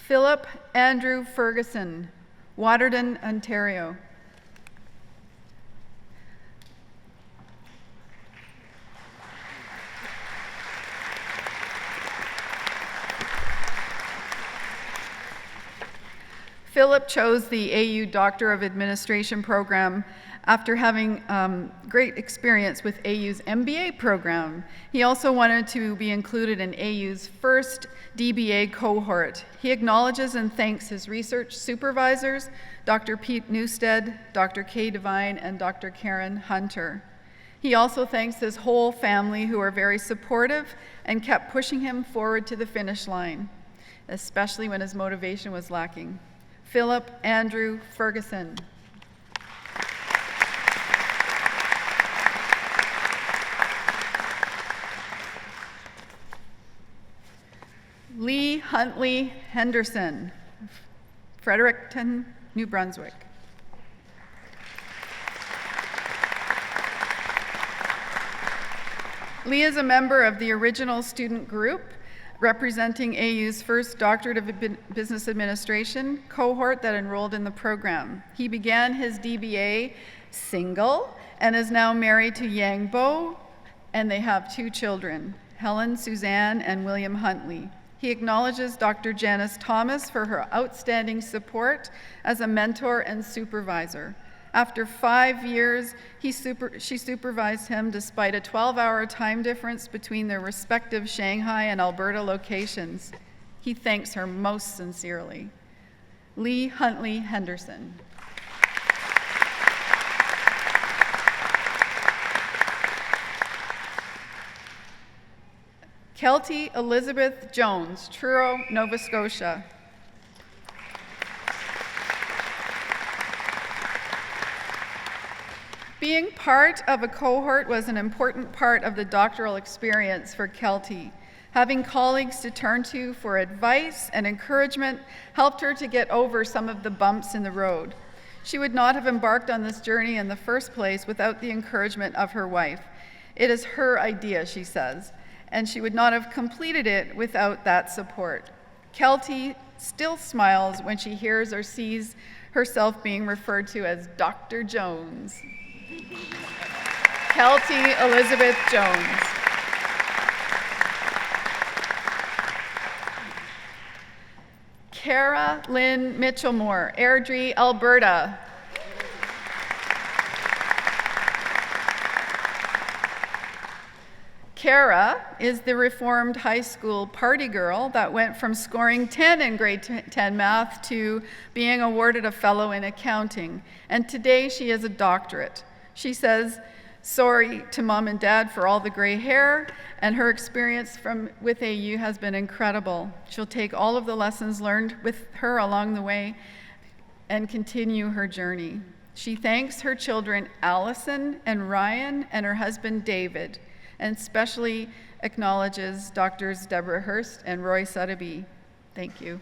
Philip Andrew Ferguson, Waterton, Ontario. Philip chose the AU Doctor of Administration program after having great experience with AU's MBA program. He also wanted to be included in AU's first DBA cohort. He acknowledges and thanks his research supervisors, Dr. Pete Newstead, Dr. Kay Devine, and Dr. Karen Hunter. He also thanks his whole family, who are very supportive and kept pushing him forward to the finish line, especially when his motivation was lacking. Philip Andrew Ferguson. Lee Huntley Henderson, Fredericton, New Brunswick. Lee is a member of the original student group representing AU's first Doctorate of Business Administration cohort that enrolled in the program. He began his DBA single and is now married to Yang Bo, and they have 2 children, Helen, Suzanne, and William Huntley. He acknowledges Dr. Janice Thomas for her outstanding support as a mentor and supervisor. After 5 years, she supervised him despite a 12-hour time difference between their respective Shanghai and Alberta locations. He thanks her most sincerely. Lee Huntley Henderson. Kelty Elizabeth Jones, Truro, Nova Scotia. Being part of a cohort was an important part of the doctoral experience for Kelty. Having colleagues to turn to for advice and encouragement helped her to get over some of the bumps in the road. She would not have embarked on this journey in the first place without the encouragement of her wife. It is her idea, she says, and she would not have completed it without that support. Kelty still smiles when she hears or sees herself being referred to as Dr. Jones. Kelty Elizabeth Jones. Cara Lynn Mitchellmore, Airdrie, Alberta. Cara is the reformed high school party girl that went from scoring 10 in grade 10 math to being awarded a fellow in accounting. And today she has a doctorate. She says, sorry to mom and dad for all the gray hair, and her experience with AU has been incredible. She'll take all of the lessons learned with her along the way and continue her journey. She thanks her children, Allison and Ryan, and her husband, David, and especially acknowledges Doctors Deborah Hurst and Roy Sotheby. Thank you.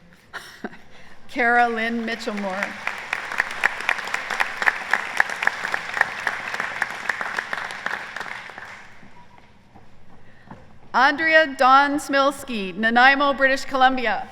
Cara Lynn Mitchellmore. Andrea Dawn Milski, Nanaimo, British Columbia.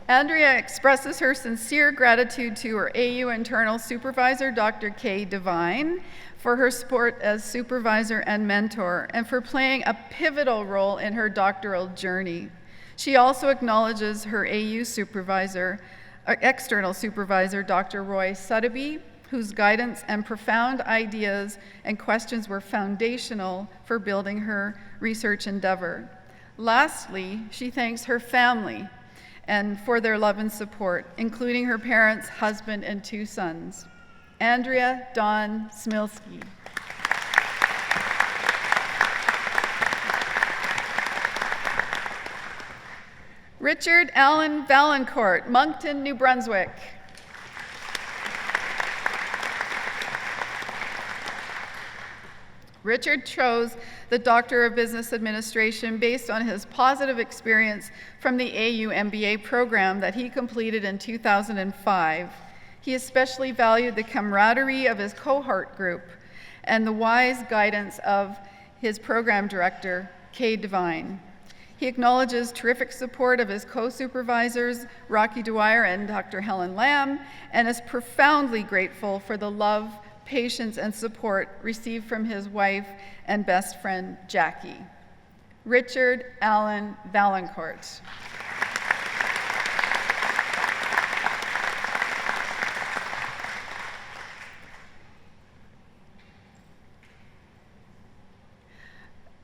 Andrea expresses her sincere gratitude to her AU internal supervisor, Dr. Kay Devine, for her support as supervisor and mentor, and for playing a pivotal role in her doctoral journey. She also acknowledges her AU supervisor, external supervisor, Dr. Roy Sotheby, whose guidance and profound ideas and questions were foundational for building her research endeavor. Lastly, she thanks her family and for their love and support, including her parents, husband, and 2 sons. Andrea Dawn Milski. Richard Allen Vallencourt, Moncton, New Brunswick. Richard chose the Doctor of Business Administration based on his positive experience from the AU MBA program that he completed in 2005. He especially valued the camaraderie of his cohort group and the wise guidance of his program director, Kay Devine. He acknowledges terrific support of his co-supervisors, Rocky Dwyer and Dr. Helen Lamb, and is profoundly grateful for the love, patience, and support received from his wife and best friend, Jackie. Richard Allen Vallencourt.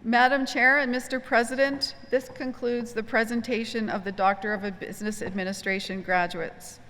Madam Chair and Mr. President, this concludes the presentation of the Doctor of Business Administration graduates.